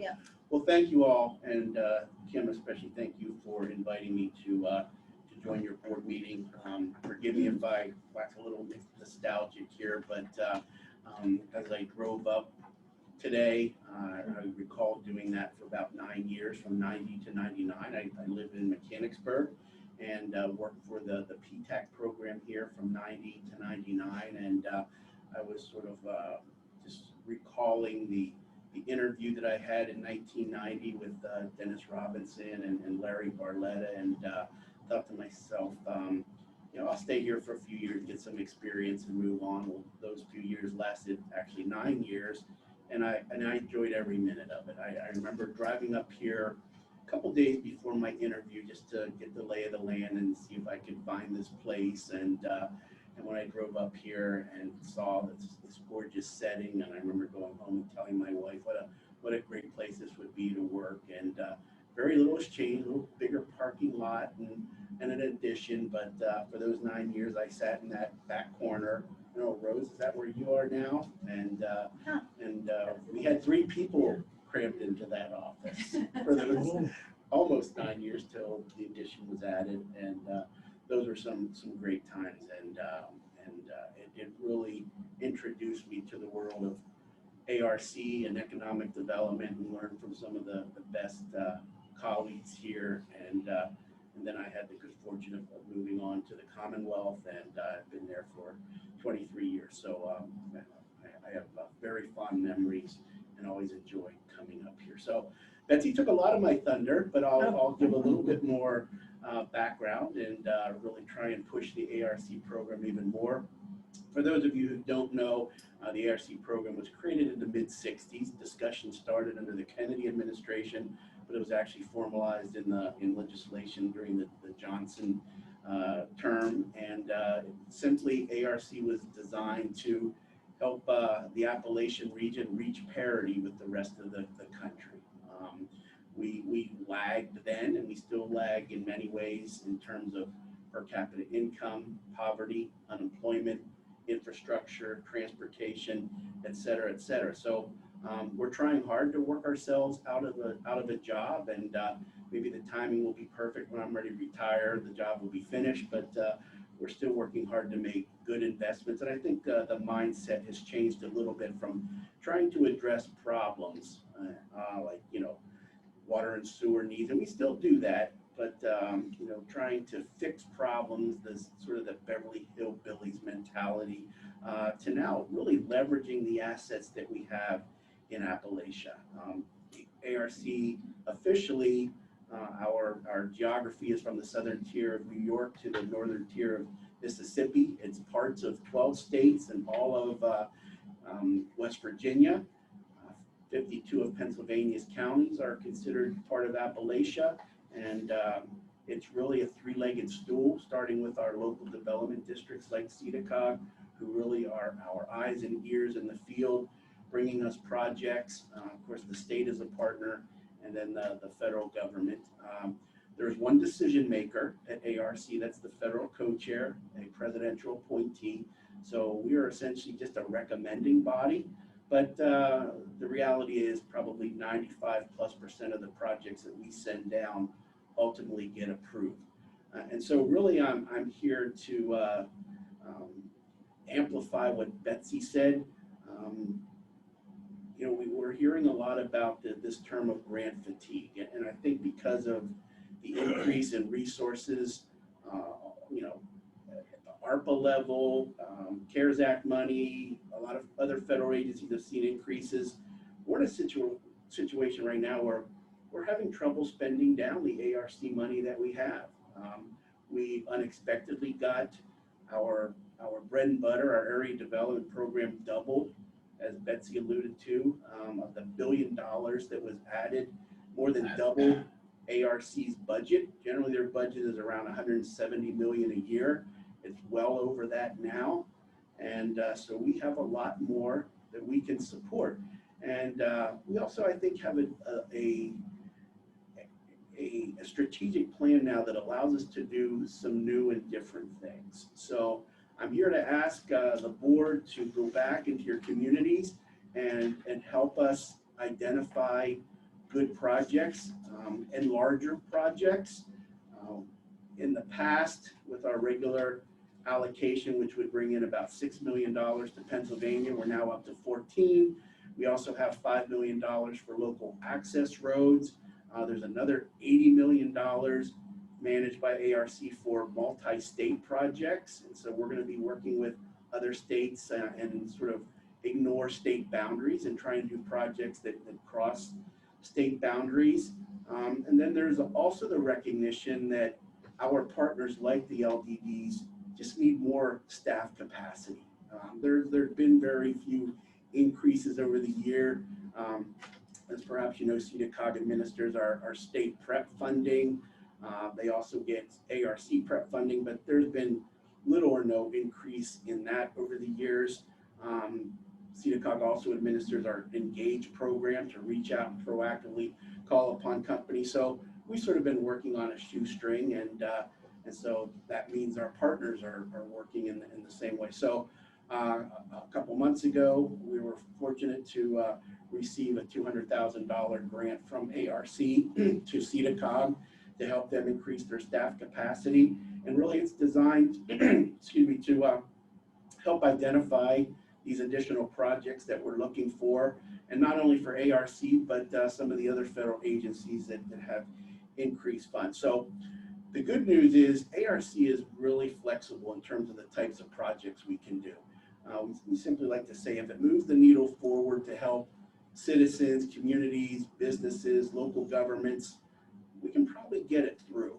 Yeah. Well, thank you all, and Kim, especially thank you for inviting me to join your board meeting. Forgive me if I wax a little nostalgic here, but as I drove up today, I recall doing that for about 9 years, from 90 to 99. I lived in Mechanicsburg and worked for the PTAC program here from 90 to 99, and I was sort of just recalling the interview that I had in 1990 with Dennis Robinson and Larry Barletta, and thought to myself, I'll stay here for a few years, get some experience, and move on. Well, those few years lasted actually 9 years, and I enjoyed every minute of it. I remember driving up here a couple days before my interview just to get the lay of the land and see if I could find this place, and when I drove up here and saw this gorgeous setting, and I remember going home and telling my wife what a great place this would be to work. And very little has changed, a little bigger parking lot and an addition. But for those 9 years, I sat in that back corner. Rose, is that where you are now? And we had 3 people crammed into that office for those almost 9 years till the addition was added. And those were some great times, and it really introduced me to the world of ARC and economic development, and learned from some of the best colleagues here. And then I had the good fortune of moving on to the Commonwealth, and I've been there for 23 years. So I have very fond memories and always enjoyed coming up here. So Betsy took a lot of my thunder, but I'll give a little bit more background and really try and push the ARC program even more. For those of you who don't know, the ARC program was created in the mid-60s. Discussion started under the Kennedy administration, but it was actually formalized in legislation during the Johnson term. And simply, ARC was designed to help the Appalachian region reach parity with the rest of the country. We lagged then, and we still lag in many ways in terms of per capita income, poverty, unemployment, infrastructure, transportation, et cetera, et cetera. So we're trying hard to work ourselves out of a job, and maybe the timing will be perfect when I'm ready to retire. The job will be finished, but we're still working hard to make good investments. And I think the mindset has changed a little bit from trying to address problems like water and sewer needs, and we still do that, but trying to fix problems, this sort of the Beverly Hillbillies mentality, to now really leveraging the assets that we have in Appalachia. ARC officially, our geography is from the southern tier of New York to the northern tier of Mississippi. It's parts of 12 states and all of West Virginia. 52 of Pennsylvania's counties are considered part of Appalachia, and it's really a 3-legged stool, starting with our local development districts like SEDA-COG, who really are our eyes and ears in the field, bringing us projects. Of course, the state is a partner, and then the federal government. There's one decision maker at ARC, that's the federal co-chair, a presidential appointee. So we are essentially just a recommending body. But the reality is probably 95+% of the projects that we send down ultimately get approved. And so really I'm here to amplify what Betsy said. We're hearing a lot about this term of grant fatigue. And I think because of the increase in resources, at the ARPA level, CARES Act money, a lot of other federal agencies have seen increases. We're in a situation right now where we're having trouble spending down the ARC money that we have. We unexpectedly got our bread and butter, our area development program doubled, as Betsy alluded to, of the $1 billion that was added, more than doubled ARC's budget. Generally, their budget is around $170 million a year. It's well over that now. And so we have a lot more that we can support. And we also, I think, have a strategic plan now that allows us to do some new and different things. So I'm here to ask the board to go back into your communities and help us identify good projects and larger projects. In the past, with our regular allocation, which would bring in about $6 million to Pennsylvania, we're now up to 14. We also have $5 million for local access roads. There's another $80 million managed by ARC for multi-state projects. And so we're going to be working with other states and sort of ignore state boundaries and try and do projects that cross state boundaries. And then there's also the recognition that our partners like the LDDs just need more staff capacity. There've been very few increases over the year. As perhaps you know, SEDA-COG administers our state prep funding. They also get ARC prep funding, but there's been little or no increase in that over the years. SEDA-COG also administers our Engage program to reach out and proactively call upon companies. So we've sort of been working on a shoestring, and so that means our partners are working in the same way. So a couple months ago, we were fortunate to receive a $200,000 grant from ARC to SEDA-COG to help them increase their staff capacity. And really it's designed, excuse me, to help identify these additional projects that we're looking for, and not only for ARC, but some of the other federal agencies that have increased funds. So the good news is ARC is really flexible in terms of the types of projects we can do. We simply like to say, if it moves the needle forward to help citizens, communities, businesses, local governments, we can probably get it through.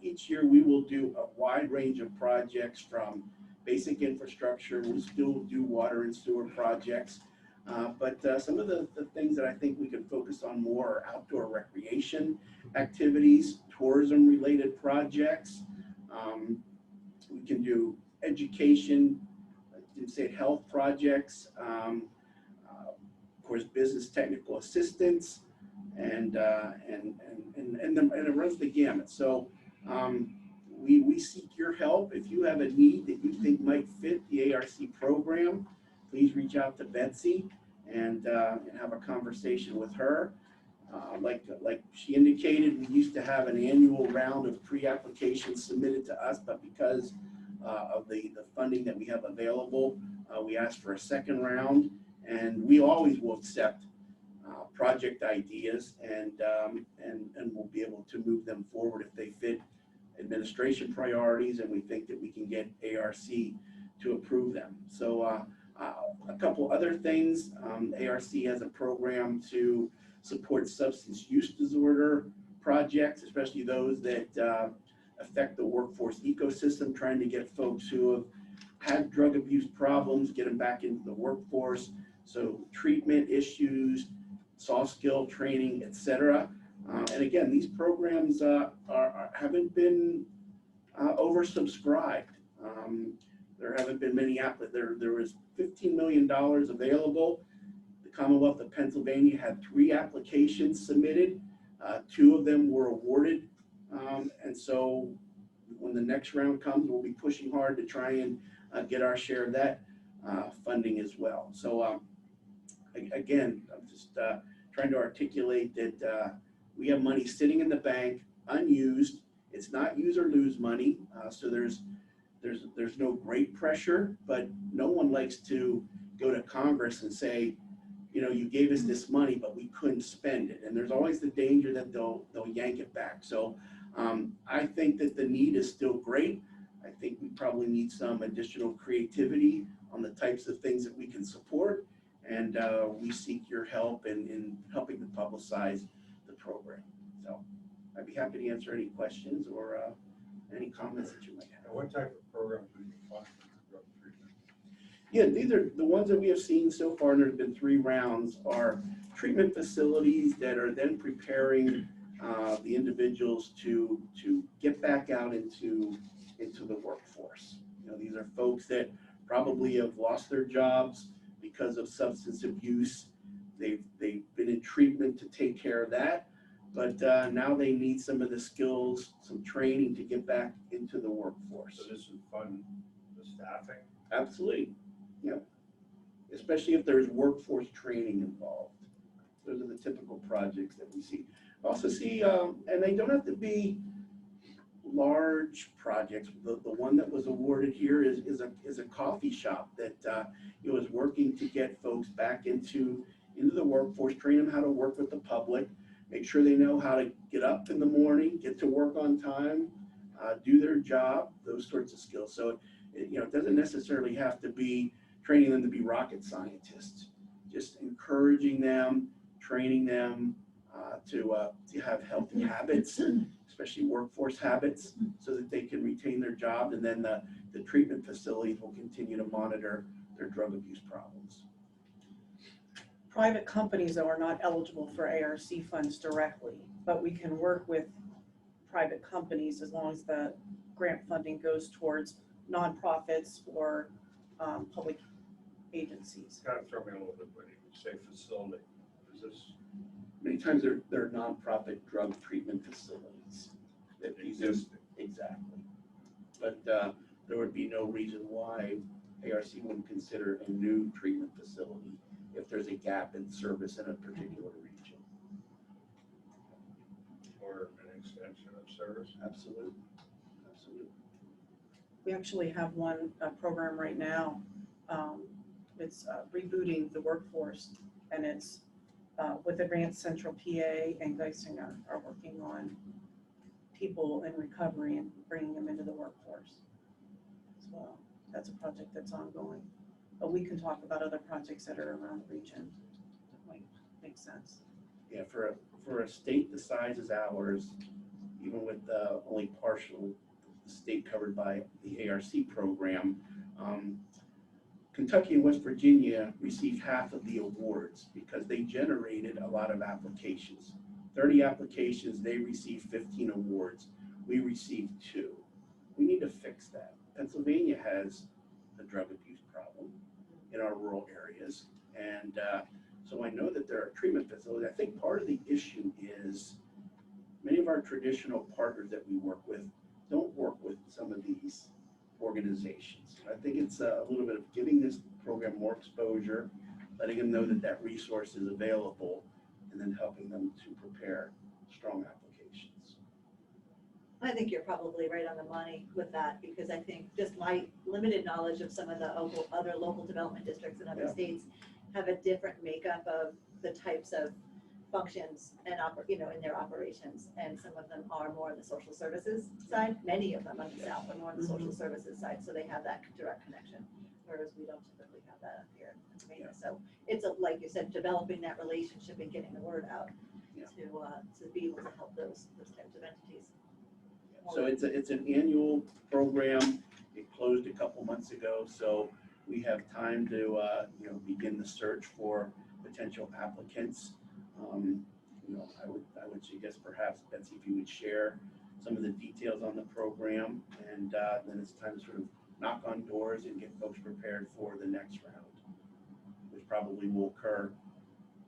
Each year we will do a wide range of projects, from basic infrastructure. We'll still do water and sewer projects. But some of the things that I think we can focus on more are outdoor recreation activities, tourism related projects. We can do education, health projects, of course, business technical assistance, and it runs the gamut. So we seek your help. If you have a need that you think might fit the ARC program, please reach out to Betsy and have a conversation with her. Like she indicated, we used to have an annual round of pre-applications submitted to us, but because of the funding that we have available, we asked for a second round, and we always will accept project ideas, and we'll be able to move them forward if they fit administration priorities, and we think that we can get ARC to approve them. So a couple other things. ARC has a program to support substance use disorder projects, especially those that affect the workforce ecosystem, trying to get folks who have had drug abuse problems, get them back into the workforce. So treatment issues, soft skill training, etc. And again, these programs haven't been oversubscribed. There haven't been many applicants. There was $15 million available. The Commonwealth of Pennsylvania had 3 applications submitted. 2 of them were awarded. And so when the next round comes, we'll be pushing hard to try and get our share of that funding as well. So again, I'm just trying to articulate that we have money sitting in the bank, unused. It's not use or lose money. So there's no great pressure, but no one likes to go to Congress and say, you know, you gave us this money, but we couldn't spend it. And there's always the danger that they'll yank it back. So I think that the need is still great. I think we probably need some additional creativity on the types of things that we can support. And we seek your help in helping to publicize the program. So I'd be happy to answer any questions or any comments that you might have. What type of programs do you fund for drug treatment? Yeah, these are the ones that we have seen so far, and there's been 3 rounds, are treatment facilities that are then preparing the individuals to get back out into the workforce. You know, these are folks that probably have lost their jobs because of substance abuse. They've been in treatment to take care of that, but now they need some of the skills, some training to get back into the workforce. So this would fund the staffing? Absolutely, yep. Especially if there's workforce training involved. those are the typical projects that we see. Also see, and they don't have to be large projects. The one that was awarded here is a coffee shop that is working to get folks back into the workforce, train them how to work with the public, make sure they know how to get up in the morning, get to work on time, do their job, those sorts of skills. So it doesn't necessarily have to be training them to be rocket scientists, just encouraging them, training them to have healthy habits, especially workforce habits, so that they can retain their job. And then the treatment facilities will continue to monitor their drug abuse problems. Private companies, though, are not eligible for ARC funds directly, but we can work with private companies as long as the grant funding goes towards nonprofits or public agencies. Kind of throw me a little bit when you say facility. Is this Many times they're nonprofit drug treatment facilities. That existing? Exactly. But there would be no reason why ARC wouldn't consider a new treatment facility if there's a gap in service in a particular region. Or an extension of service? Absolutely. Absolutely. We actually have one program right now. It's rebooting the workforce, and it's with the Grant Central PA and Geisinger are working on people in recovery and bringing them into the workforce as well. That's a project that's ongoing. But we can talk about other projects that are around the region that might make sense. Yeah, for a state the size as ours, even with only partial state covered by the ARC program, Kentucky and West Virginia received half of the awards because they generated a lot of applications. 30 applications, they received 15 awards. We received 2. We need to fix that. Pennsylvania has a drug abuse problem in our rural areas. And so I know that there are treatment facilities. I think part of the issue is many of our traditional partners that we work with don't work with some of these organizations. I think it's a little bit of giving this program more exposure, letting them know that that resource is available, and then helping them to prepare strong applications. I think you're probably right on the money with that, because I think just my limited knowledge of some of the other local development districts in other states have a different makeup of the types of functions and in their operations, and some of them are more on the social services side. Many of them on the south are more on the social services side, so they have that direct connection, whereas we don't typically have that up here in Pennsylvania. So it's like you said, developing that relationship and getting the word out to be able to help those types of entities. So it's an annual program. It closed a couple months ago, so we have time to begin the search for potential applicants. I would suggest perhaps, Betsy, if you would share some of the details on the program, and then it's time to sort of knock on doors and get folks prepared for the next round, which probably will occur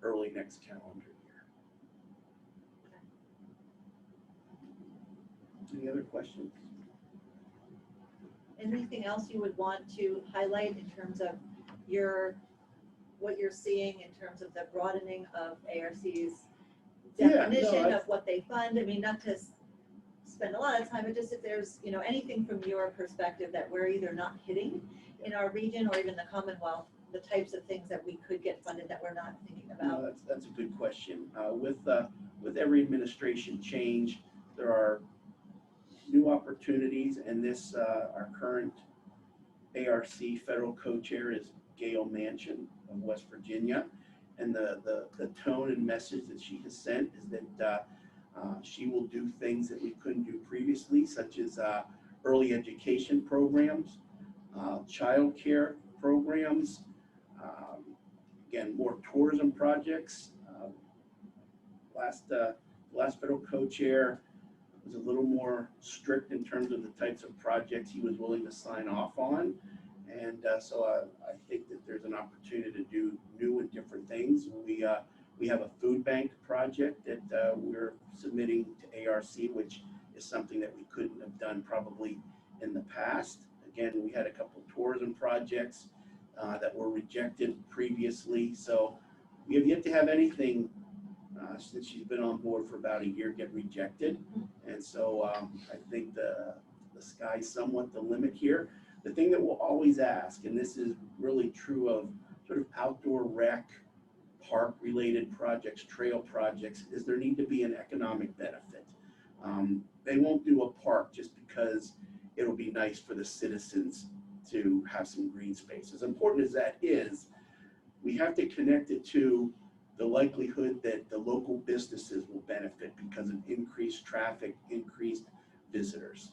early next calendar year. Any other questions? Anything else you would want to highlight in terms of what you're seeing in terms of the broadening of ARC's definition of what they fund? I mean, not to spend a lot of time, but just if there's anything from your perspective that we're either not hitting in our region or even the Commonwealth, the types of things that we could get funded that we're not thinking about. No, that's a good question. With every administration change, there are new opportunities, and this our current ARC federal co-chair is Gail Manchin of West Virginia, and the tone and message that she has sent is that she will do things that we couldn't do previously, such as early education programs, child care programs, again, more tourism projects. Last federal co-chair was a little more strict in terms of the types of projects he was willing to sign off on. And so I think that there's an opportunity to do new and different things. We have a food bank project that we're submitting to ARC, which is something that we couldn't have done probably in the past. Again, we had a couple of tourism projects that were rejected previously. So we have yet to have anything since she's been on board for about a year, get rejected. And so I think the sky's somewhat the limit here. The thing that we'll always ask, and this is really true of sort of outdoor rec, park-related projects, trail projects, is there need to be an economic benefit. They won't do a park just because it'll be nice for the citizens to have some green space. As important as that is, we have to connect it to the likelihood that the local businesses will benefit because of increased traffic, increased visitors.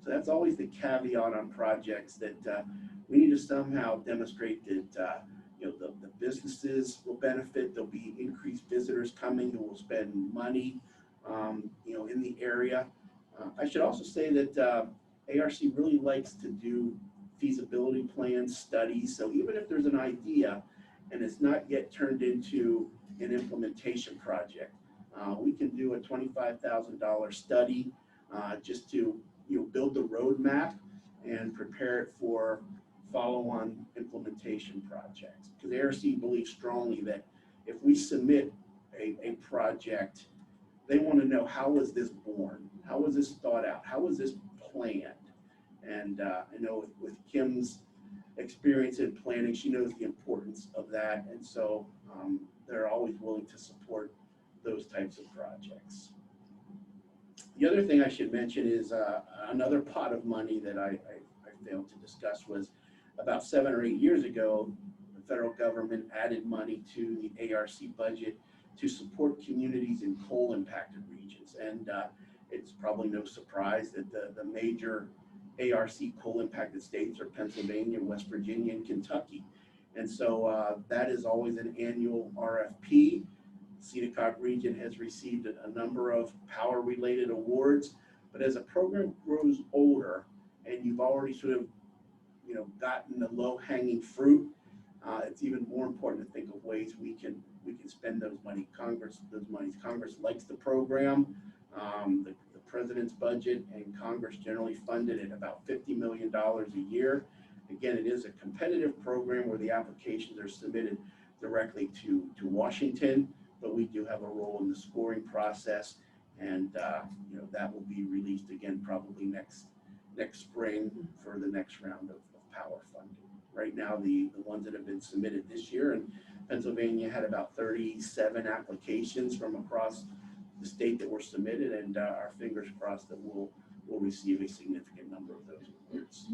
So that's always the caveat on projects, that we need to somehow demonstrate that the businesses will benefit. There'll be increased visitors coming who will spend money in the area. I should also say that ARC really likes to do feasibility plan studies. So even if there's an idea and it's not yet turned into an implementation project, we can do a $25,000 study just to build the roadmap and prepare it for follow-on implementation projects. Because ARC believes strongly that if we submit a project, they want to know, how was this born? How was this thought out? How was this planned? And I know with Kim's experience in planning, she knows the importance of that. And so they're always willing to support those types of projects. The other thing I should mention is another pot of money that I failed to discuss was about 7 or 8 years ago, the federal government added money to the ARC budget to support communities in coal impacted regions. And it's probably no surprise that the major ARC coal impacted states are Pennsylvania, West Virginia, and Kentucky. And so that is always an annual RFP. SEDA-COG region has received a number of power related awards, but as a program grows older and you've already sort of gotten the low hanging fruit, it's even more important to think of ways we can spend those monies. Congress likes the program. The president's budget and Congress generally funded at about $50 million a year. Again, it is a competitive program where the applications are submitted directly to Washington, but we do have a role in the scoring process, and that will be released again probably next spring for the next round of power funding. Right now, the ones that have been submitted this year, and Pennsylvania had about 37 applications from across the state that were submitted, and our fingers crossed that we'll receive a significant number of those awards.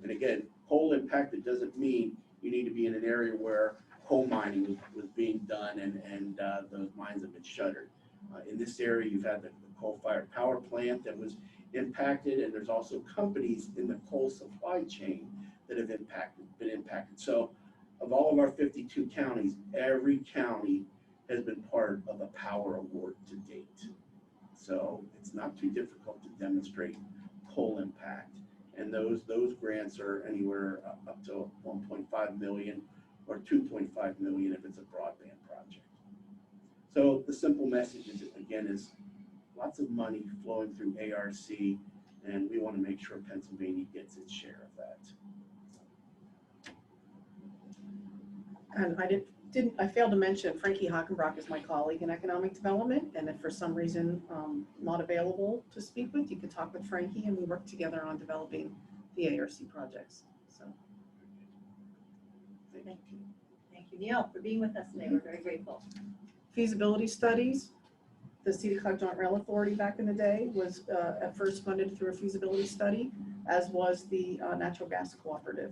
And again, coal impacted doesn't mean you need to be in an area where coal mining was being done and those mines have been shuttered. In this area, you've had the coal-fired power plant that was impacted, and there's also companies in the coal supply chain that have been impacted. So of all of our 52 counties, every county has been part of a power award to date. So it's not too difficult to demonstrate coal impact. And those grants are anywhere up to 1.5 million or 2.5 million if it's a broadband project. So the simple message is, again, is lots of money flowing through ARC, and we want to make sure Pennsylvania gets its share of that. And I failed to mention Frankie Hockenbrock is my colleague in economic development, and if for some reason not available to speak with, you could talk with Frankie, and we work together on developing the ARC projects. So thank you, Neil, for being with us today. We're very grateful. Feasibility studies. The SEDA-COG Joint Rail Authority back in the day was at first funded through a feasibility study, as was the natural gas cooperative.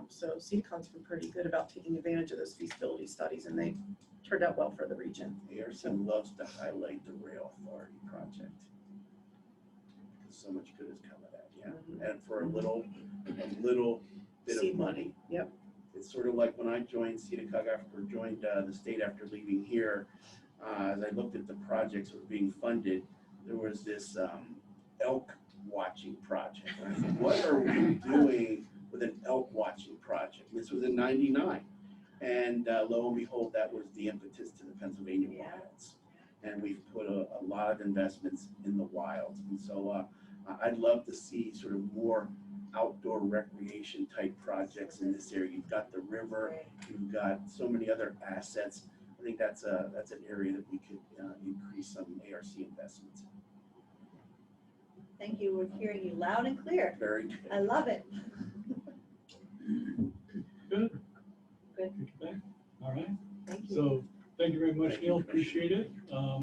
So SEDA-COG's been pretty good about taking advantage of those feasibility studies, and they turned out well for the region. ARC loves to highlight the Rail Authority project. So much good has come of that, yeah. Mm-hmm. And for a little bit Seed of money. Yep. It's sort of like when I joined SEDA-COG joined the state after leaving here. As I looked at the projects that were being funded, there was this elk watching project. And I said, what are we doing with an elk watching project? And this was in '99. And lo and behold, that was the impetus to the Pennsylvania wilds. And we've put a lot of investments in the wilds. And so I'd love to see sort of more outdoor recreation type projects in this area. You've got the river, you've got so many other assets I think that's an area that we could increase some ARC investments. Thank you. We're hearing you loud and clear. Very good. I love it. Good? Good. Okay, all right. Thank you. So, thank you very much, Thank you, Neil, Commissioner. appreciate it.